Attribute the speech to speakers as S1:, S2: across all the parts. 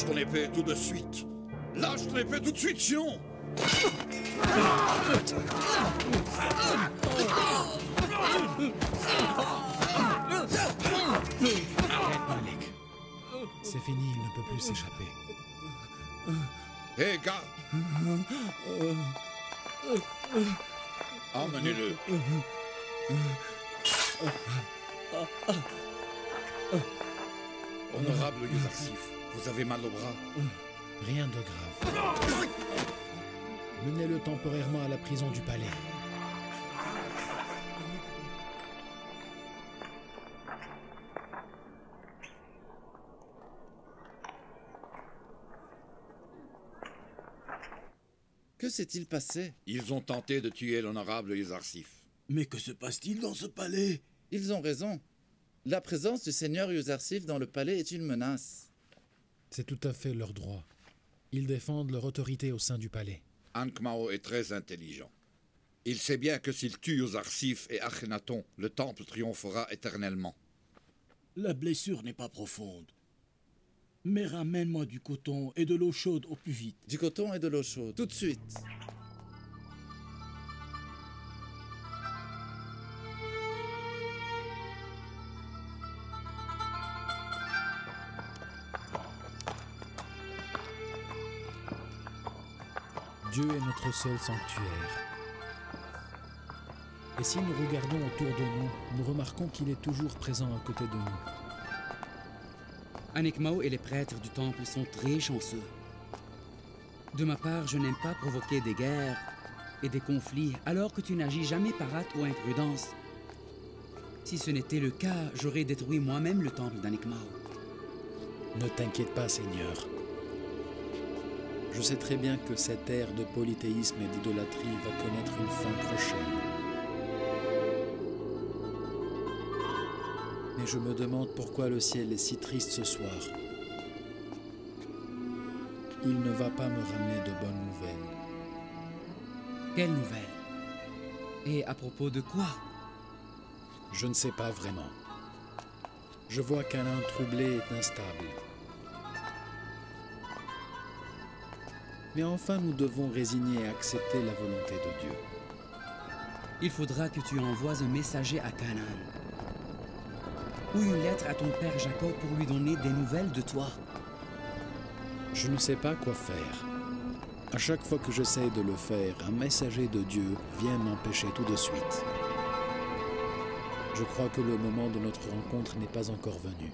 S1: Lâche ton épée tout de suite. Lâche ton épée tout de suite, sinon...
S2: Arrête, Malik. C'est fini, il ne peut plus s'échapper.
S1: Hé, garde! Emmenez-le. Honorable Yuzarsif, vous avez mal au bras.
S2: Rien de grave. Menez-le temporairement à la prison du palais.
S3: Que s'est-il passé?
S1: Ils ont tenté de tuer l'honorable Yuzarsif.
S4: Mais que se passe-t-il dans ce palais?
S3: Ils ont raison. La présence du seigneur Yuzarsif dans le palais est une menace.
S2: C'est tout à fait leur droit. Ils défendent leur autorité au sein du palais.
S1: Ankh-Mao est très intelligent. Il sait bien que s'il tue Yuzarsif et Akhenaton, le temple triomphera éternellement.
S4: La blessure n'est pas profonde. Mais ramène-moi du coton et de l'eau chaude au plus vite.
S3: Du coton et de l'eau chaude, tout de suite.
S2: Dieu est notre seul sanctuaire. Et si nous regardons autour de nous, nous remarquons qu'il est toujours présent à côté de nous.
S5: Ankh-Mao et les prêtres du temple sont très chanceux. De ma part, je n'aime pas provoquer des guerres et des conflits alors que tu n'agis jamais par hâte ou imprudence. Si ce n'était le cas, j'aurais détruit moi-même le temple d'Ankh-Mao.
S2: Ne t'inquiète pas, Seigneur. Je sais très bien que cette ère de polythéisme et d'idolâtrie va connaître une fin prochaine. Mais je me demande pourquoi le ciel est si triste ce soir. Il ne va pas me ramener de bonnes nouvelles.
S5: Quelle nouvelle? Et à propos de quoi?
S2: Je ne sais pas vraiment. Je vois qu'un âme troublé est instable. Mais enfin, nous devons résigner et accepter la volonté de Dieu.
S5: Il faudra que tu envoies un messager à Canaan. Ou une lettre à ton père Jacob pour lui donner des nouvelles de toi.
S2: Je ne sais pas quoi faire. À chaque fois que j'essaie de le faire, un messager de Dieu vient m'empêcher tout de suite. Je crois que le moment de notre rencontre n'est pas encore venu.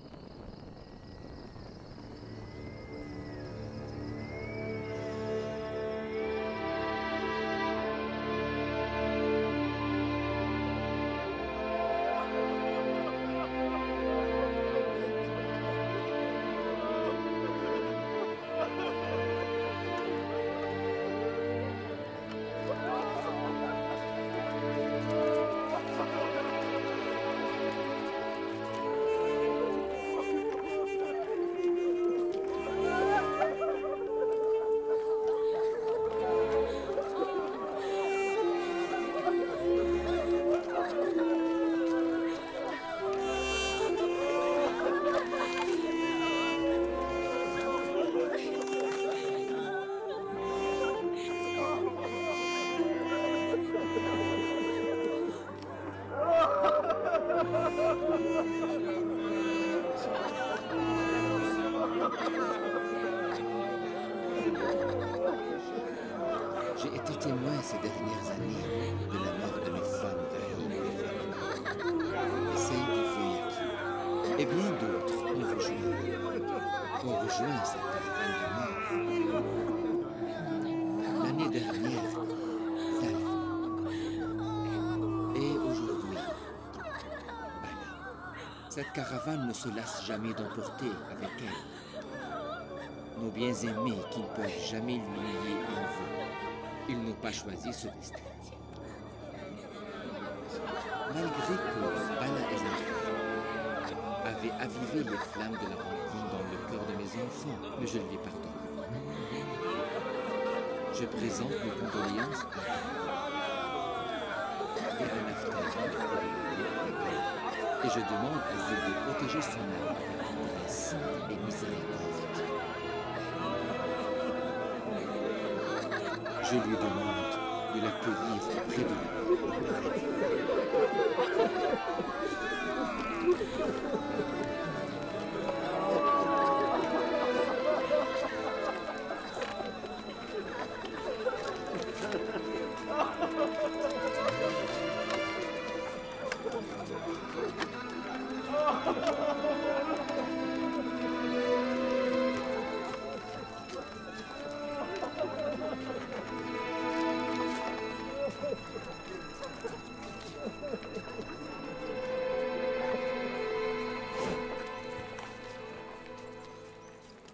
S6: J'ai été témoin ces dernières années de la mort de mes femmes Rahim et Fatima, et celle du Foyaki. Et bien d'autres ont rejoint cette caravane de mort. L'année dernière, Zalf. Et aujourd'hui, Bala. Cette caravane ne se lasse jamais d'emporter avec elle nos bien-aimés qui ne peuvent jamais lui lier un vœu. Ils n'ont pas choisi ce destin. Malgré que Bala et Zalfa avaient avivé les flammes de la rancune dans le cœur de mes enfants, mais je lui pardonne. Je présente mes condoléances à et à Naftali et je demande à Dieu de protéger son âme avec tendresse et miséricorde. je lui demande de l'accueillir auprès de lui.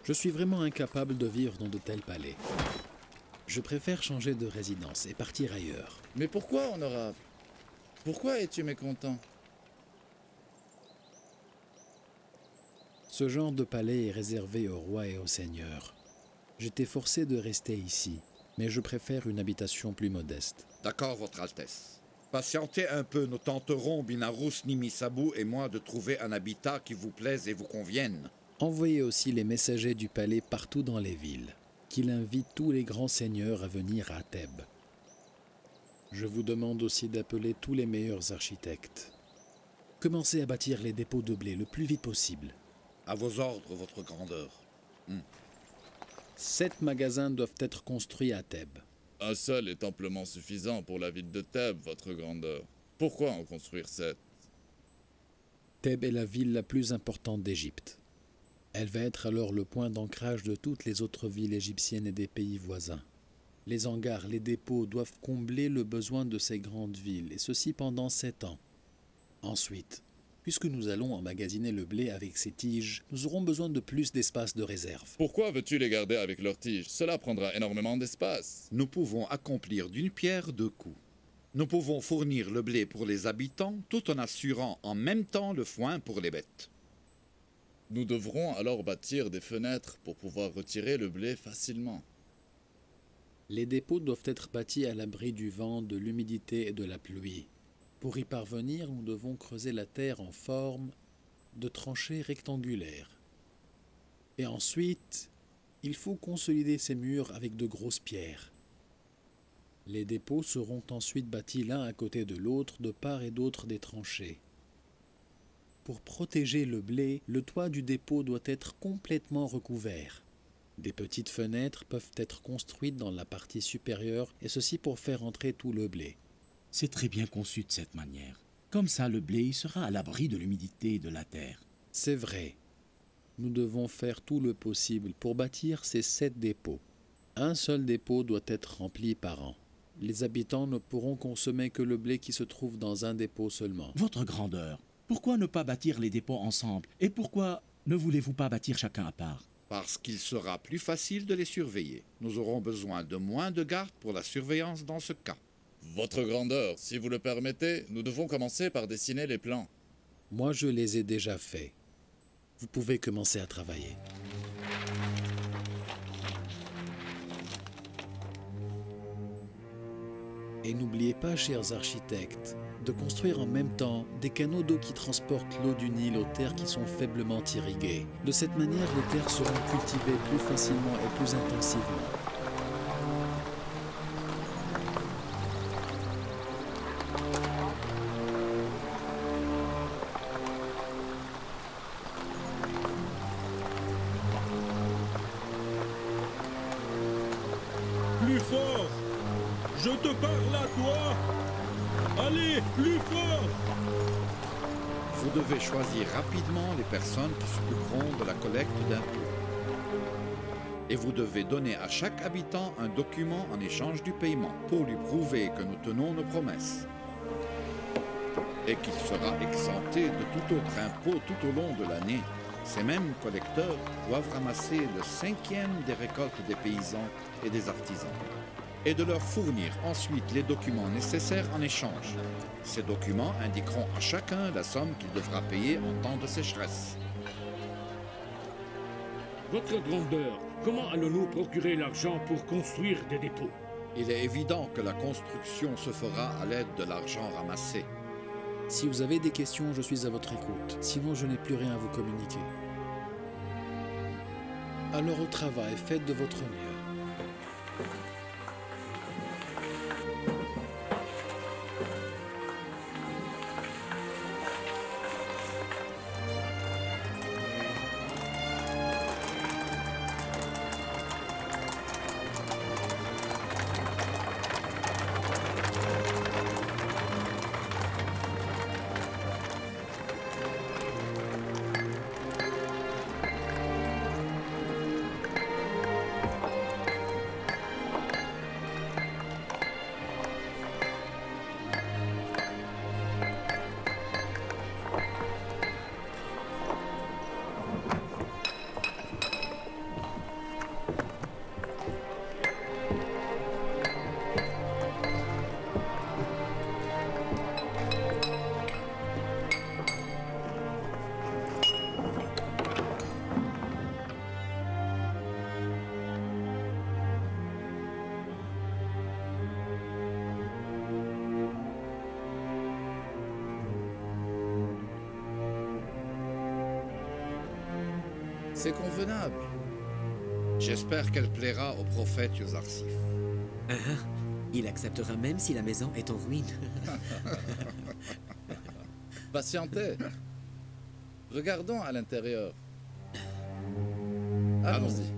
S2: Je suis vraiment incapable de vivre dans de tels palais. Je préfère changer de résidence et partir ailleurs.
S3: Mais pourquoi, honorable? Pourquoi es-tu mécontent?
S2: Ce genre de palais est réservé aux rois et aux seigneurs. J'étais forcé de rester ici, mais je préfère une habitation plus modeste.
S1: D'accord, Votre Altesse. Patientez un peu, nous tenterons, Binarous, Nimisabou et moi, de trouver un habitat qui vous plaise et vous convienne.
S2: Envoyez aussi les messagers du palais partout dans les villes, qu'il invite tous les grands seigneurs à venir à Thèbes. Je vous demande aussi d'appeler tous les meilleurs architectes. Commencez à bâtir les dépôts de blé le plus vite possible.
S1: À vos ordres, Votre Grandeur.
S2: 7 magasins doivent être construits à Thèbes.
S7: Un seul est amplement suffisant pour la ville de Thèbes, Votre Grandeur. Pourquoi en construire 7?
S2: Thèbes est la ville la plus importante d'Égypte. Elle va être alors le point d'ancrage de toutes les autres villes égyptiennes et des pays voisins. Les hangars, les dépôts doivent combler le besoin de ces grandes villes, et ceci pendant 7 ans. Ensuite, puisque nous allons emmagasiner le blé avec ses tiges, nous aurons besoin de plus d'espace de réserve.
S7: Pourquoi veux-tu les garder avec leurs tiges? Cela prendra énormément d'espace.
S1: Nous pouvons accomplir d'une pierre 2 coups. Nous pouvons fournir le blé pour les habitants tout en assurant en même temps le foin pour les bêtes.
S7: Nous devrons alors bâtir des fenêtres pour pouvoir retirer le blé facilement.
S2: Les dépôts doivent être bâtis à l'abri du vent, de l'humidité et de la pluie. Pour y parvenir, nous devons creuser la terre en forme de tranchées rectangulaires. Et ensuite, il faut consolider ces murs avec de grosses pierres. Les dépôts seront ensuite bâtis l'un à côté de l'autre, de part et d'autre des tranchées. Pour protéger le blé, le toit du dépôt doit être complètement recouvert. Des petites fenêtres peuvent être construites dans la partie supérieure, et ceci pour faire entrer tout le blé.
S4: C'est très bien conçu de cette manière. Comme ça, le blé sera à l'abri de l'humidité et de la terre.
S2: C'est vrai. Nous devons faire tout le possible pour bâtir ces 7 dépôts. Un seul dépôt doit être rempli par an. Les habitants ne pourront consommer que le blé qui se trouve dans un dépôt seulement.
S4: Votre grandeur, pourquoi ne pas bâtir les dépôts ensemble? Et pourquoi ne voulez-vous pas bâtir chacun à part?
S1: Parce qu'il sera plus facile de les surveiller. Nous aurons besoin de moins de gardes pour la surveillance dans ce cas.
S7: Votre Grandeur, si vous le permettez, nous devons commencer par dessiner les plans.
S2: Moi, je les ai déjà faits. Vous pouvez commencer à travailler. Et n'oubliez pas, chers architectes, de construire en même temps des canaux d'eau qui transportent l'eau du Nil aux terres qui sont faiblement irriguées. De cette manière, les terres seront cultivées plus facilement et plus intensivement.
S8: Plus fort! Je te parle à toi! Allez, plus fort!
S1: Vous devez choisir rapidement les personnes qui s'occuperont de la collecte d'impôts. Et vous devez donner à chaque habitant un document en échange du paiement pour lui prouver que nous tenons nos promesses et qu'il sera exempté de tout autre impôt tout au long de l'année. Ces mêmes collecteurs doivent ramasser le 5e des récoltes des paysans et des artisans et de leur fournir ensuite les documents nécessaires en échange. Ces documents indiqueront à chacun la somme qu'il devra payer en temps de sécheresse.
S8: Votre grandeur, comment allons-nous procurer l'argent pour construire des dépôts?
S1: Il est évident que la construction se fera à l'aide de l'argent ramassé.
S2: Si vous avez des questions, je suis à votre écoute. Sinon, je n'ai plus rien à vous communiquer. Alors au travail, faites de votre mieux.
S3: C'est convenable.
S1: J'espère qu'elle plaira au prophète Yosarsif.
S9: Ah, il acceptera même si la maison est en ruine.
S3: Patientez. Regardons à l'intérieur. Allons-y.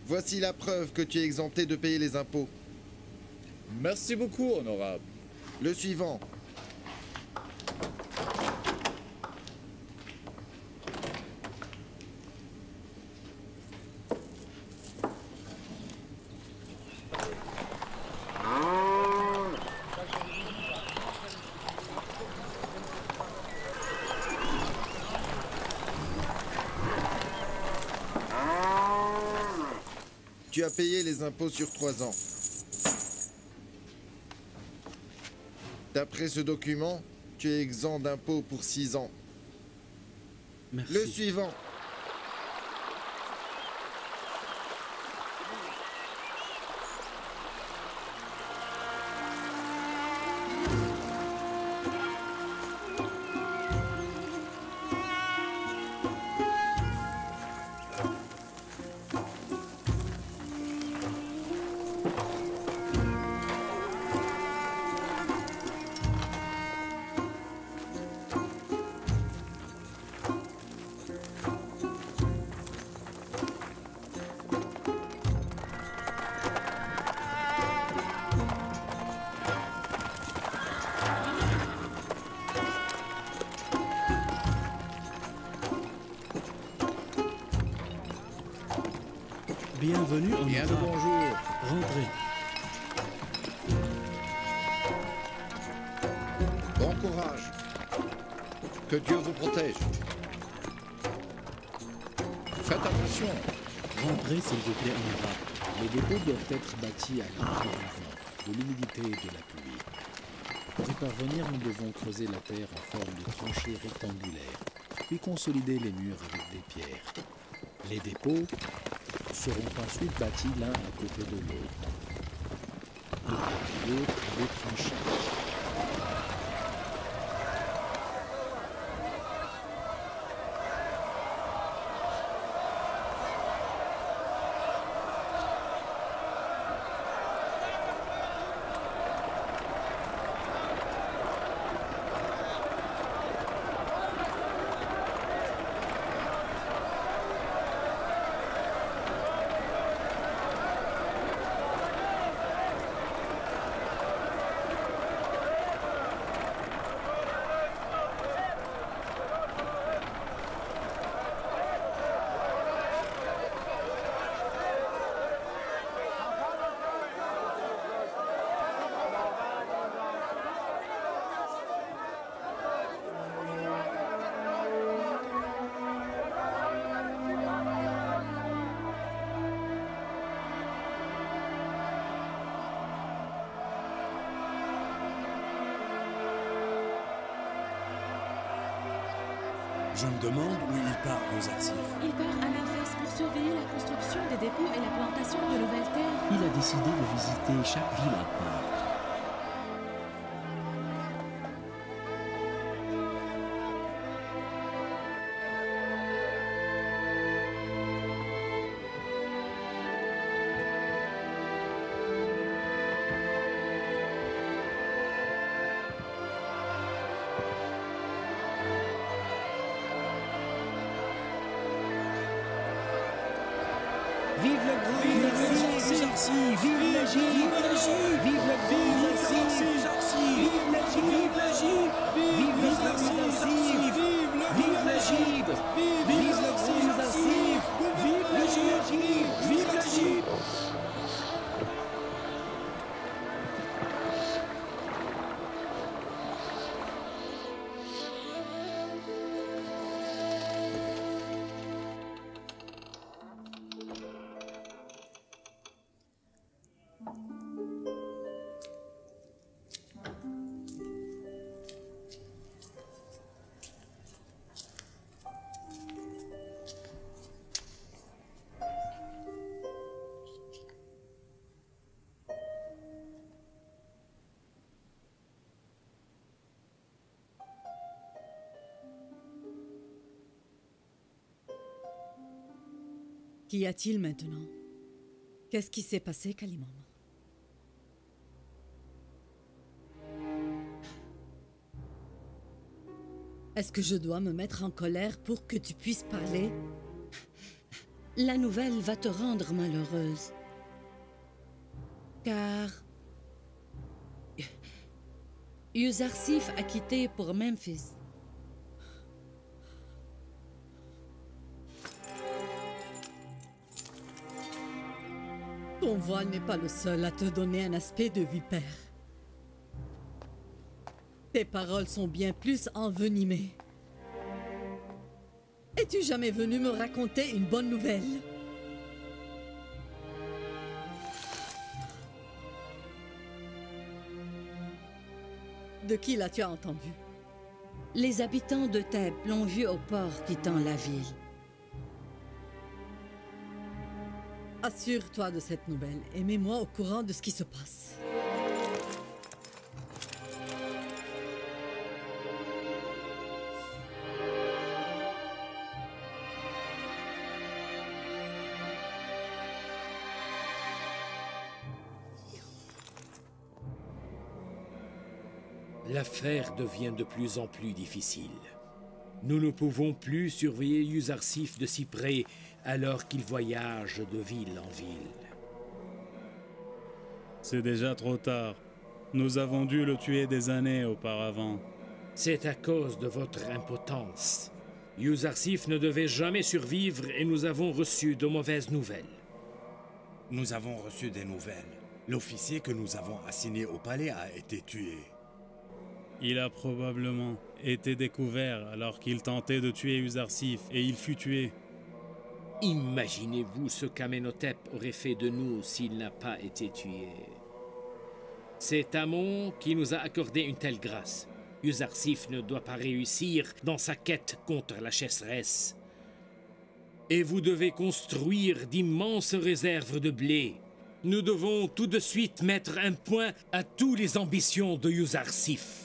S10: Voici la preuve que tu es exempté de payer les impôts.
S7: Merci beaucoup, honorable.
S10: Le suivant. Tu as payé les impôts sur 3 ans. D'après ce document, tu es exempt d'impôts pour 6 ans.
S4: Merci.
S10: Le suivant.
S4: Bienvenue en
S1: Bien le
S4: Europe.
S1: bonjour.
S4: Rentrez.
S1: Bon courage. Que Dieu vous protège. Faites attention.
S4: Rentrez, s'il vous plaît, en Europe.
S2: Les dépôts doivent être bâtis à l'abri du vent, de l'humidité et de la pluie. Pour y parvenir, nous devons creuser la terre en forme de tranchée rectangulaire, puis consolider les murs avec des pierres. Les dépôts seront ensuite bâtis l'un à côté de l'autre. De part et d'autre, des tranchées.
S4: Je me demande où il part, Yosarsif.
S11: Il part à Memphis pour surveiller la construction des dépôts et la plantation de nouvelles terres.
S4: Il a décidé de visiter chaque ville à part.
S12: Vive le grand Yuzarsif! Vive l'Égypte! Vive l'Égypte! Vive le grand Yuzarsif! Vive l'Égypte! Vive le grand Yuzarsif! Vive l'Égypte! Vive le grand Yuzarsif! Vive l'Égypte! Vive l'Égypte!
S13: Qu'y a-t-il maintenant? Qu'est-ce qui s'est passé, Kalimam? Est-ce que je dois me mettre en colère pour que tu puisses parler?
S14: La nouvelle va te rendre malheureuse. Car Yuzarsif a quitté pour Memphis.
S13: Ton voile n'est pas le seul à te donner un aspect de vipère. Tes paroles sont bien plus envenimées. Es-tu jamais venu me raconter une bonne nouvelle? De qui l'as-tu entendu?
S14: Les habitants de Thèbes l'ont vu au port quittant la ville.
S13: Assure-toi de cette nouvelle et mets-moi au courant de ce qui se passe.
S2: L'affaire devient de plus en plus difficile. Nous ne pouvons plus surveiller Yuzarsif de si près alors qu'il voyage de ville en ville.
S8: C'est déjà trop tard. Nous avons dû le tuer des années auparavant.
S2: C'est à cause de votre impotence. Yuzarsif ne devait jamais survivre et nous avons reçu de mauvaises nouvelles.
S15: Nous avons reçu des nouvelles. L'officier que nous avons assigné au palais a été tué.
S8: Il a probablement été découvert alors qu'il tentait de tuer Yuzarsif et il fut tué.
S2: Imaginez-vous ce qu'Amenhotep aurait fait de nous s'il n'a pas été tué. C'est Amon qui nous a accordé une telle grâce. Yuzarsif ne doit pas réussir dans sa quête contre la chasseresse. Et vous devez construire d'immenses réserves de blé. Nous devons tout de suite mettre un point à toutes les ambitions de Yuzarsif.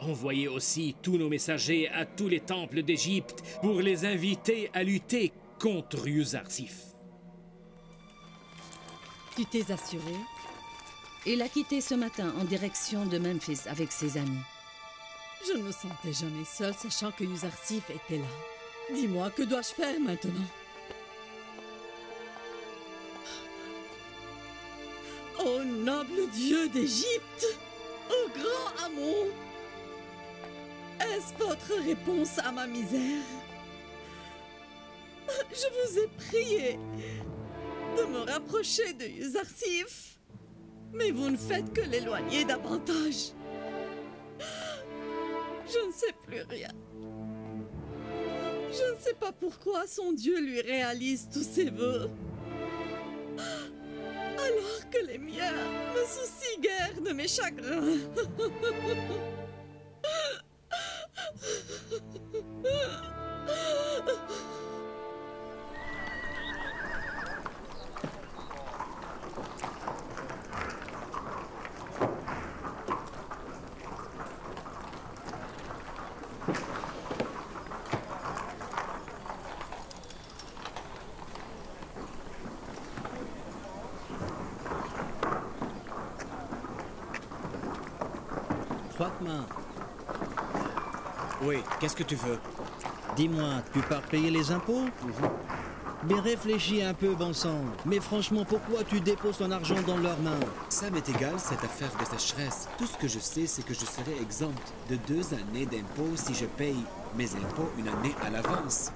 S2: Envoyez aussi tous nos messagers à tous les temples d'Égypte pour les inviter à lutter contre Yuzarsif.
S13: Tu t'es assuré?
S14: Il a quitté ce matin en direction de Memphis avec ses amis.
S13: Je ne me sentais jamais seule, sachant que Yuzarsif était là. Dis-moi, que dois-je faire maintenant? Ô noble Dieu d'Égypte! Ô grand Amon! Est-ce votre réponse à ma misère? Je vous ai prié de me rapprocher de Yuzarsif, mais vous ne faites que l'éloigner davantage. Je ne sais plus rien. Je ne sais pas pourquoi son Dieu lui réalise tous ses vœux, alors que les miens ne soucient guère de mes chagrins.
S12: Fatma. Oui, qu'est-ce que tu veux? Dis-moi, tu pars payer les impôts? Mais réfléchis un peu, bon sang. Mais franchement, pourquoi tu déposes ton argent dans leurs mains?
S9: Ça m'est égal, cette affaire de sécheresse. Tout ce que je sais, c'est que je serai exempt de 2 années d'impôts si je paye mes impôts une année à l'avance.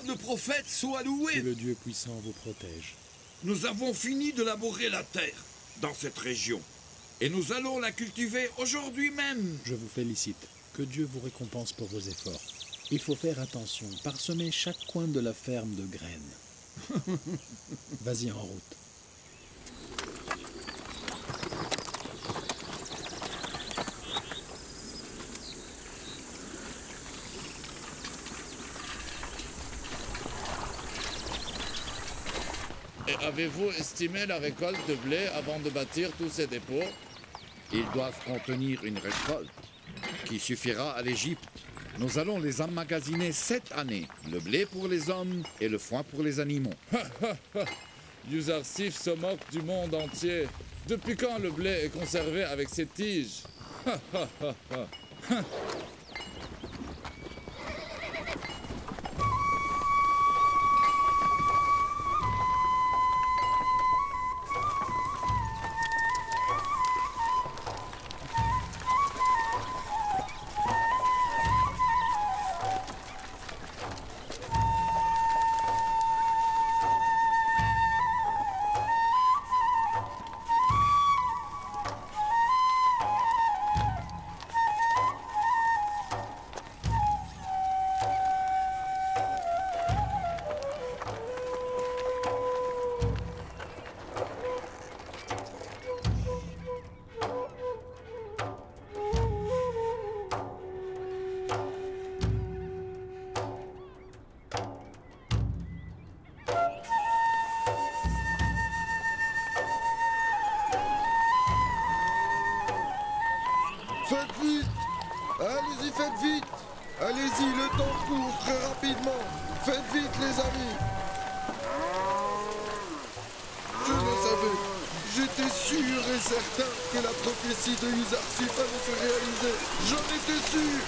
S16: Le prophète soit loué.
S2: Que le Dieu puissant vous protège.
S16: Nous avons fini de labourer la terre dans cette région et nous allons la cultiver aujourd'hui même.
S2: Je vous félicite. Que Dieu vous récompense pour vos efforts. Il faut faire attention, parsemer chaque coin de la ferme de graines. Vas-y en route.
S7: Et avez-vous estimé la récolte de blé avant de bâtir tous ces dépôts?
S1: Ils doivent contenir une récolte qui suffira à l'Égypte. Nous allons les emmagasiner 7 années. Le blé pour les hommes et le foin pour les animaux.
S7: Yuzarsif se moque du monde entier. Depuis quand le blé est conservé avec ses tiges?
S10: Faites vite! Allez-y, faites vite! Allez-y, le temps court très rapidement! Faites vite, les amis! Je le savais! J'étais sûr et certain que la prophétie de Yuzarsif allait se réaliser! J'en étais sûr!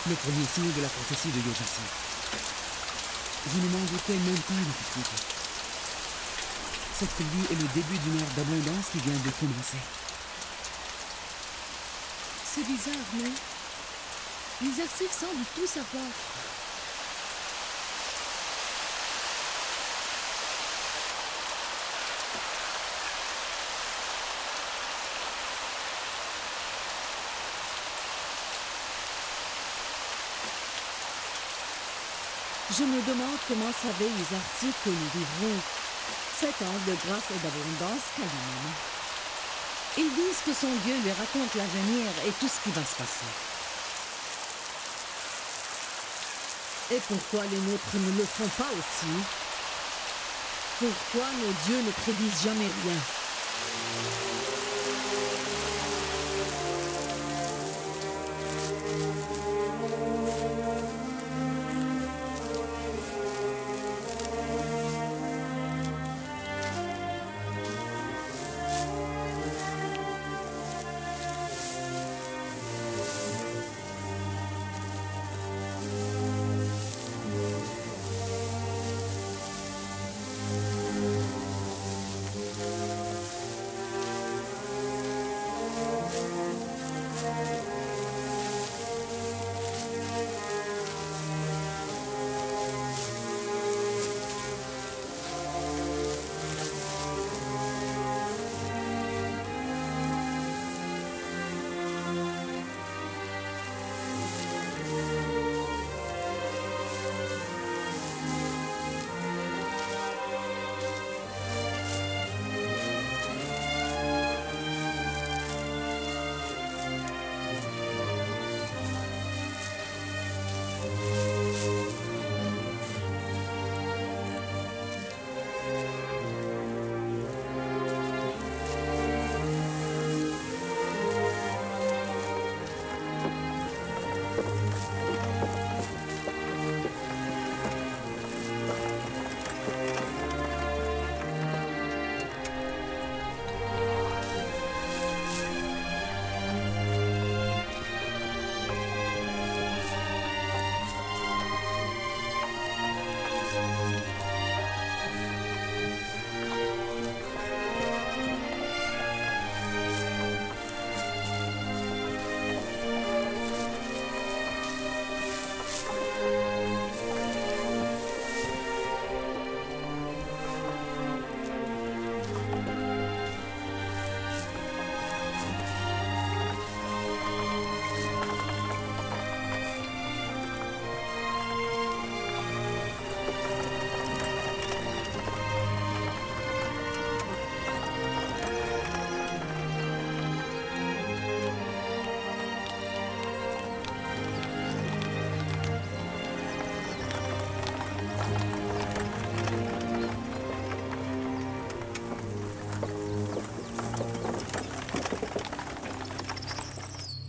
S5: Le premier signe de la prophétie de Yuzarsif. Je ne m'en doutais même pas, le petit. Cette pluie est le début d'une ère d'abondance qui vient de commencer.
S11: C'est bizarre, non? Yuzarsif semble tout savoir.
S13: Je me demande comment savait Uzarsif que nous vivrons 7 ans de grâce et d'abondance calme.
S14: Ils disent que son Dieu lui raconte l'avenir et tout ce qui va se passer.
S13: Et pourquoi les nôtres ne le font pas aussi? Pourquoi nos dieux ne prédisent jamais rien?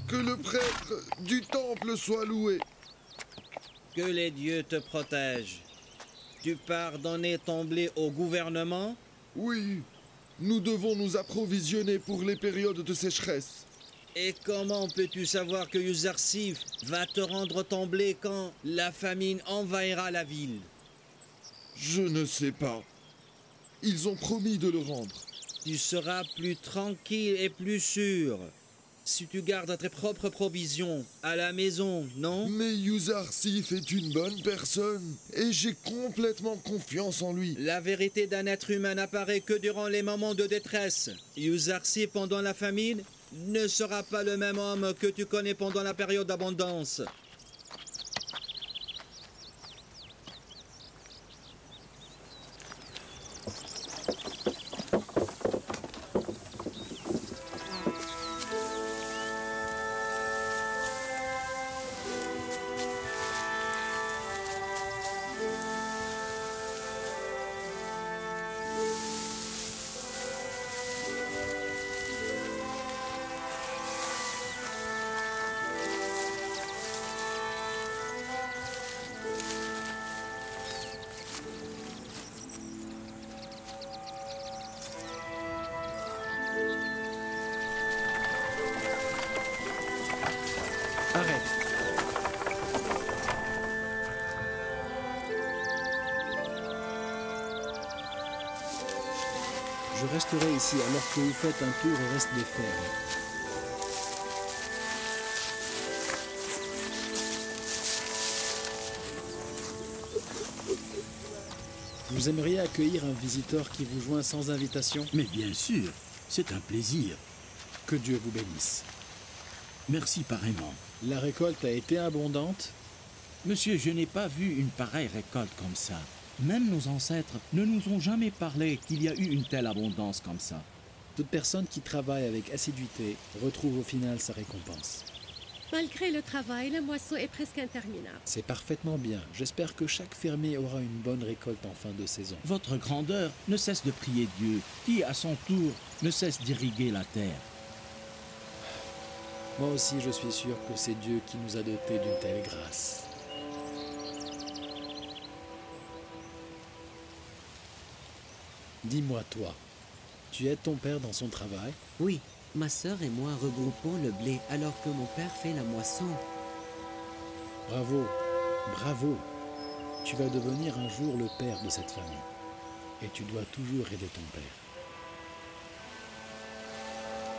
S10: Que le prêtre du temple soit loué.
S17: Que les dieux te protègent. Tu pars donner ton blé au gouvernement?
S10: Oui, nous devons nous approvisionner pour les périodes de sécheresse.
S17: Et comment peux-tu savoir que Uzarsif va te rendre ton blé quand la famine envahira la ville?
S10: Je ne sais pas. Ils ont promis de le rendre.
S17: Tu seras plus tranquille et plus sûr si tu gardes tes propres provisions à la maison, non?
S10: Mais Uzarsif est une bonne personne et j'ai complètement confiance en lui.
S17: La vérité d'un être humain n'apparaît que durant les moments de détresse. Uzarsif, pendant la famine, ne sera pas le même homme que tu connais pendant la période d'abondance.
S2: Arrête. Je resterai ici alors que vous faites un tour au reste des fermes. Vous aimeriez accueillir un visiteur qui vous joint sans invitation?
S4: Mais bien sûr, c'est un plaisir.
S2: Que Dieu vous bénisse.
S4: Merci pareillement.
S2: La récolte a été abondante?
S4: Monsieur, je n'ai pas vu une pareille récolte comme ça. Même nos ancêtres ne nous ont jamais parlé qu'il y a eu une telle abondance comme ça.
S2: Toute personne qui travaille avec assiduité retrouve au final sa récompense.
S18: Malgré le travail, la moisson est presque interminable.
S2: C'est parfaitement bien. J'espère que chaque fermier aura une bonne récolte en fin de saison.
S4: Votre grandeur ne cesse de prier Dieu, qui, à son tour, ne cesse d'irriguer la terre.
S2: Moi aussi, je suis sûr que c'est Dieu qui nous a dotés d'une telle grâce. Dis-moi, toi, tu aides ton père dans son travail?
S9: Oui, ma sœur et moi regroupons le blé alors que mon père fait la moisson.
S2: Bravo, bravo. Tu vas devenir un jour le père de cette famille. Et tu dois toujours aider ton père.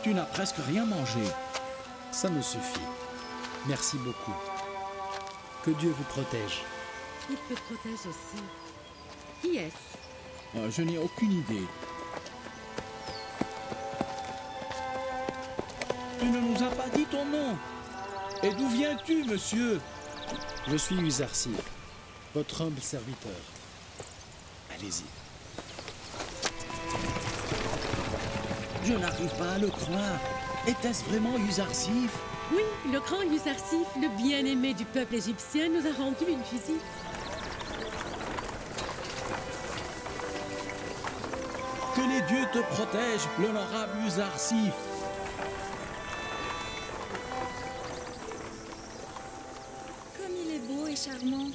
S4: Tu n'as presque rien mangé.
S2: Ça me suffit. Merci beaucoup. Que Dieu vous protège.
S18: Il te protège aussi. Qui est-ce?
S4: Je n'ai aucune idée. Tu ne nous as pas dit ton nom. Et d'où viens-tu, monsieur?
S2: Je suis Uzarsif, votre humble serviteur. Allez-y.
S4: Je n'arrive pas à le croire. Était-ce vraiment Uzarsif?
S18: Oui, le grand Uzarsif, le bien-aimé du peuple égyptien, nous a rendu une visite.
S4: Que les dieux te protègent, l'honorable Uzarsif.
S19: Comme il est beau et charmant.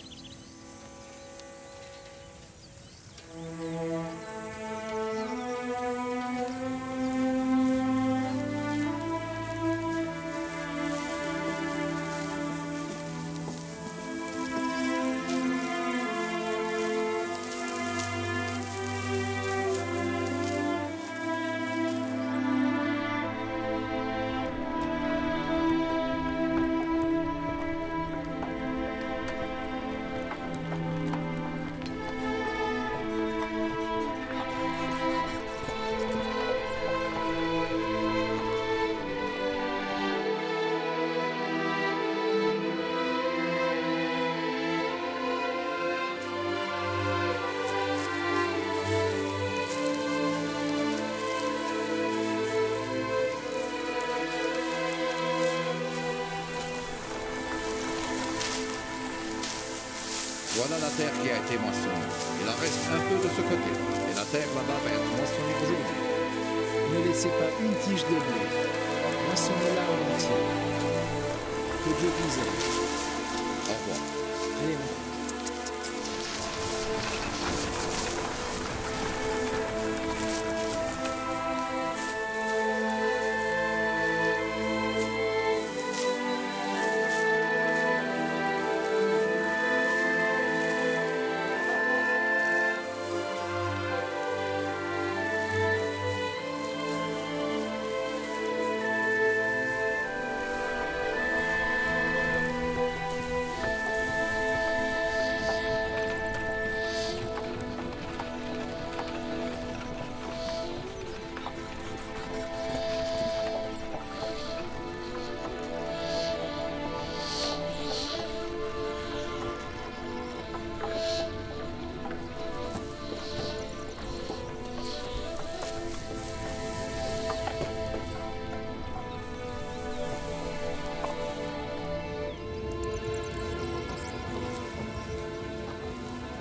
S1: Voilà la terre qui a été moissonnée. Il en reste un peu de ce côté. Et la terre là-bas va être moissonnée aujourd'hui.
S2: Ne laissez pas une tige de blé. Moissonnez-la en entier. Que Dieu vous aide.
S1: Au revoir.
S2: Allez, on...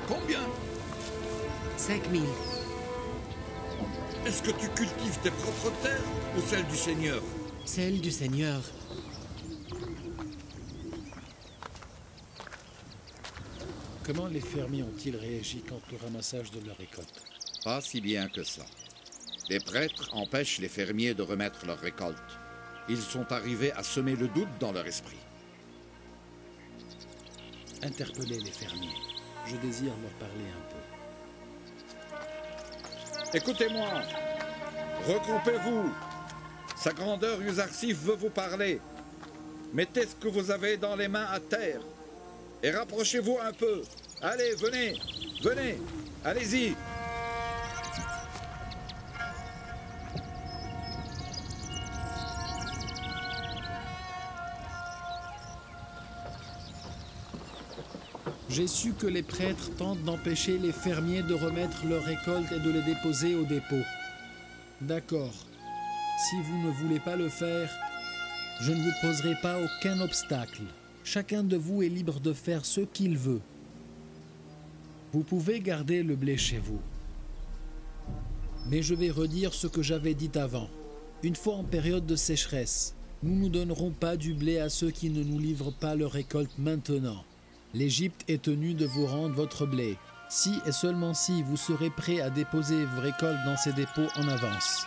S16: Combien?
S9: 5000.
S16: Est-ce que tu cultives tes propres terres ou celles du Seigneur?
S9: Celle du Seigneur.
S2: Comment les fermiers ont-ils réagi quant au ramassage de leur récolte?
S1: Pas si bien que ça. Les prêtres empêchent les fermiers de remettre leur récolte. Ils sont arrivés à semer le doute dans leur esprit.
S2: Interpellez les fermiers. Je désire leur parler un peu.
S1: Écoutez-moi. Regroupez-vous. Sa grandeur Uzarsif veut vous parler. Mettez ce que vous avez dans les mains à terre. Et rapprochez-vous un peu. Allez, venez. Venez. Allez-y.
S2: J'ai su que les prêtres tentent d'empêcher les fermiers de remettre leurs récoltes et de les déposer au dépôt. D'accord. Si vous ne voulez pas le faire, je ne vous poserai pas aucun obstacle. Chacun de vous est libre de faire ce qu'il veut. Vous pouvez garder le blé chez vous. Mais je vais redire ce que j'avais dit avant. Une fois en période de sécheresse, nous ne donnerons pas du blé à ceux qui ne nous livrent pas leur récolte maintenant. L'Égypte est tenue de vous rendre votre blé. Si et seulement si vous serez prêts à déposer vos récoltes dans ces dépôts en avance.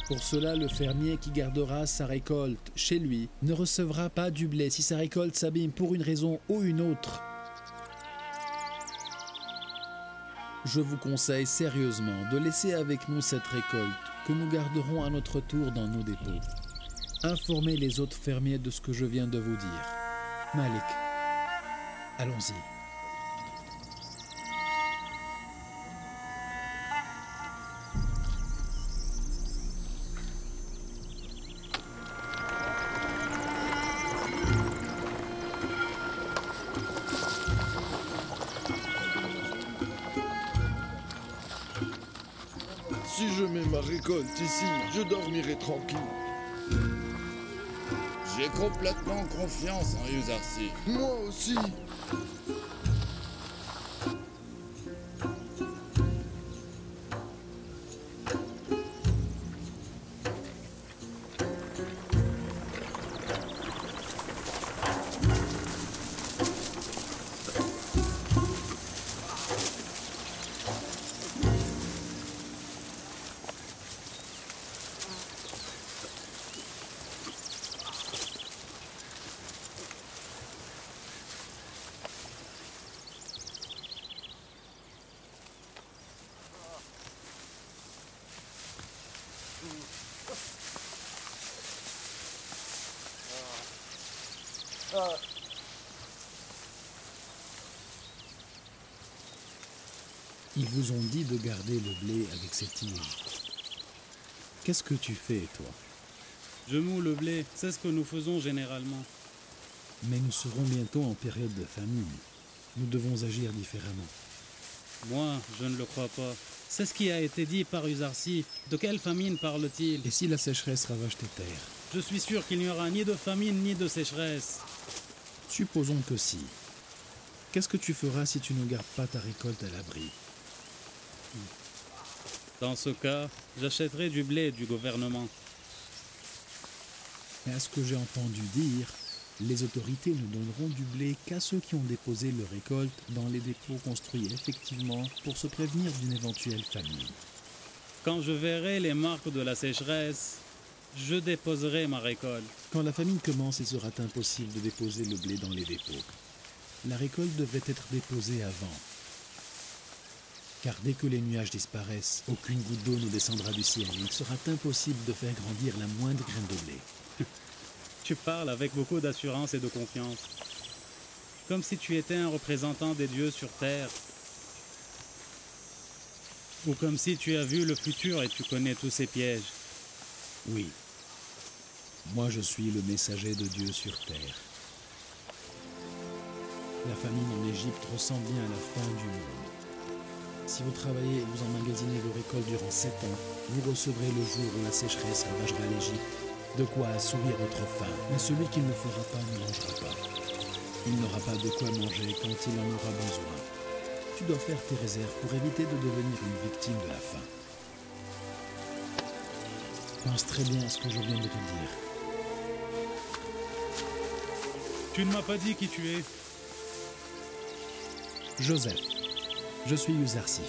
S2: Pour cela, le fermier qui gardera sa récolte chez lui ne recevra pas du blé si sa récolte s'abîme pour une raison ou une autre. Je vous conseille sérieusement de laisser avec nous cette récolte que nous garderons à notre tour dans nos dépôts. Informez les autres fermiers de ce que je viens de vous dire. Malik, allons-y.
S10: Si je mets ma récolte ici, je dormirai tranquille.
S7: J'ai complètement confiance en Yuzarsif.
S10: Moi aussi.
S2: Ils vous ont dit de garder le blé avec ces tiges. Qu'est-ce que tu fais, toi?
S8: Je moule le blé, c'est ce que nous faisons généralement.
S2: Mais nous serons bientôt en période de famine. Nous devons agir différemment.
S8: Moi, je ne le crois pas. C'est ce qui a été dit par Yuzarsif. De quelle famine parle-t-il?
S2: Et si la sécheresse ravage tes terres?
S8: Je suis sûr qu'il n'y aura ni de famine ni de sécheresse.
S2: Supposons que si. Qu'est-ce que tu feras si tu ne gardes pas ta récolte à l'abri?
S8: Dans ce cas, j'achèterai du blé du gouvernement.
S2: Mais à ce que j'ai entendu dire, les autorités ne donneront du blé qu'à ceux qui ont déposé leur récolte dans les dépôts construits effectivement pour se prévenir d'une éventuelle famine.
S8: Quand je verrai les marques de la sécheresse, je déposerai ma récolte.
S2: Quand la famine commence, il sera impossible de déposer le blé dans les dépôts. La récolte devrait être déposée avant. Car dès que les nuages disparaissent, aucune goutte d'eau ne descendra du ciel. Il sera impossible de faire grandir la moindre graine de blé.
S8: Tu parles avec beaucoup d'assurance et de confiance. Comme si tu étais un représentant des dieux sur terre. Ou comme si tu as vu le futur et tu connais tous ses pièges.
S2: Oui. Moi, je suis le messager de Dieu sur terre. La famine en Égypte ressemble bien à la fin du monde. Si vous travaillez et vous emmagasinez vos récoltes durant 7 ans, vous recevrez le jour où la sécheresse ravagera l'Égypte de quoi assouvir votre faim. Mais celui qui ne le fera pas ne mangera pas. Il n'aura pas de quoi manger quand il en aura besoin. Tu dois faire tes réserves pour éviter de devenir une victime de la faim. Pense très bien à ce que je viens de te dire.
S8: Tu ne m'as pas dit qui tu es.
S2: Joseph. Je suis Yuzarsif.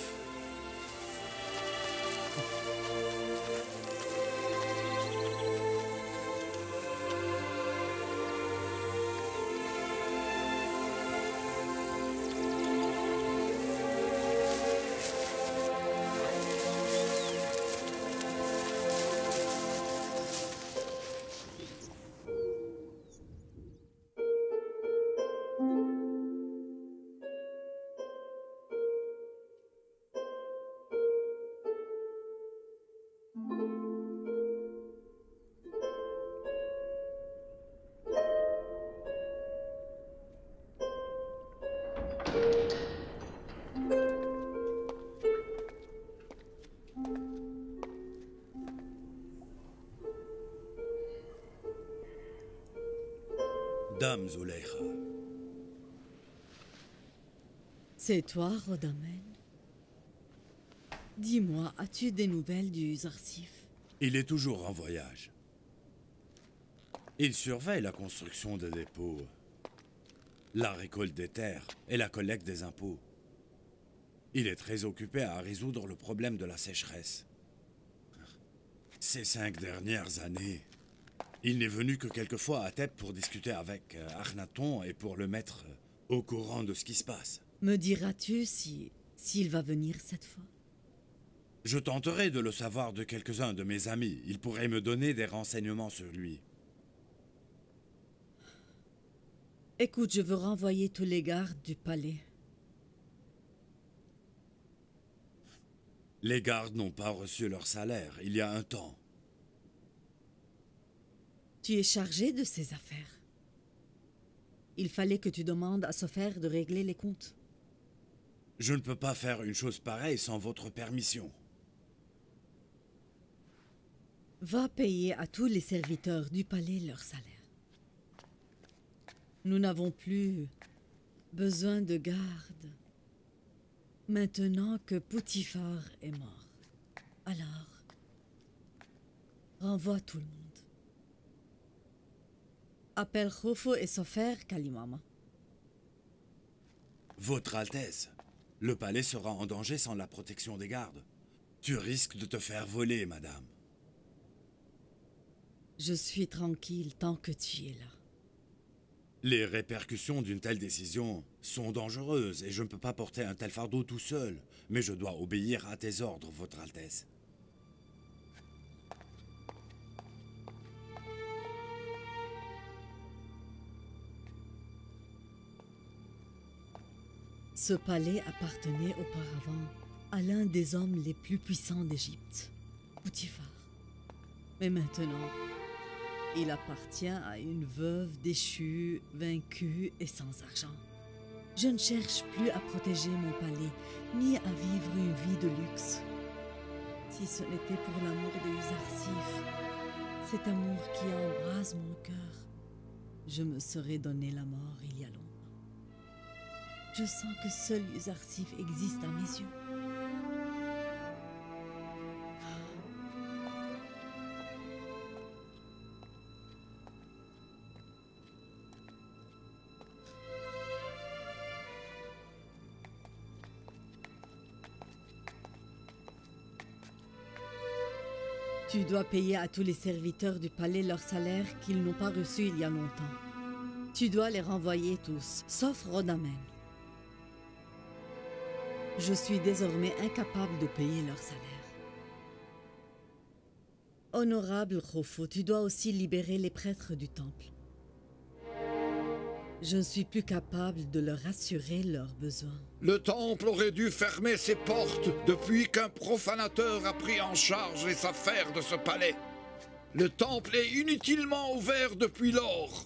S15: Dame Zuleika.
S13: C'est toi, Rhodamen? Dis-moi, as-tu des nouvelles du Yuzarsif?
S15: Il est toujours en voyage. Il surveille la construction des dépôts, la récolte des terres et la collecte des impôts. Il est très occupé à résoudre le problème de la sécheresse. Ces 5 dernières années, il n'est venu que quelques fois à Thèbes pour discuter avec Akhenaton et pour le mettre au courant de ce qui se passe.
S13: Me diras-tu s'il va venir cette fois?
S15: Je tenterai de le savoir de quelques-uns de mes amis. Ils pourraient me donner des renseignements sur lui.
S13: Écoute, je veux renvoyer tous les gardes du palais.
S15: Les gardes n'ont pas reçu leur salaire il y a un temps.
S13: Tu es chargé de ces affaires. Il fallait que tu demandes à Sofer de régler les comptes.
S15: Je ne peux pas faire une chose pareille sans votre permission.
S13: Va payer à tous les serviteurs du palais leur salaire. Nous n'avons plus besoin de garde maintenant que Poutifar est mort. Alors, renvoie tout le monde. Appelle Khofo et Sofer Kalimama.
S15: Votre Altesse, le palais sera en danger sans la protection des gardes. Tu risques de te faire voler, madame.
S13: Je suis tranquille tant que tu es là.
S15: Les répercussions d'une telle décision sont dangereuses et je ne peux pas porter un tel fardeau tout seul. Mais je dois obéir à tes ordres, Votre Altesse.
S13: Ce palais appartenait auparavant à l'un des hommes les plus puissants d'Égypte, Poutifar. Mais maintenant, il appartient à une veuve déchue, vaincue et sans argent. Je ne cherche plus à protéger mon palais, ni à vivre une vie de luxe. Si ce n'était pour l'amour de Yuzarsif, cet amour qui embrase mon cœur, je me serais donné la mort il y a longtemps. Je sens que seul Yuzarsif existe à mes yeux. Tu dois payer à tous les serviteurs du palais leur salaire qu'ils n'ont pas reçu il y a longtemps. Tu dois les renvoyer tous, sauf Rhodamen. Je suis désormais incapable de payer leur salaire. Honorable Khofo, tu dois aussi libérer les prêtres du temple. Je ne suis plus capable de leur assurer leurs besoins.
S1: Le temple aurait dû fermer ses portes depuis qu'un profanateur a pris en charge les affaires de ce palais. Le temple est inutilement ouvert depuis lors.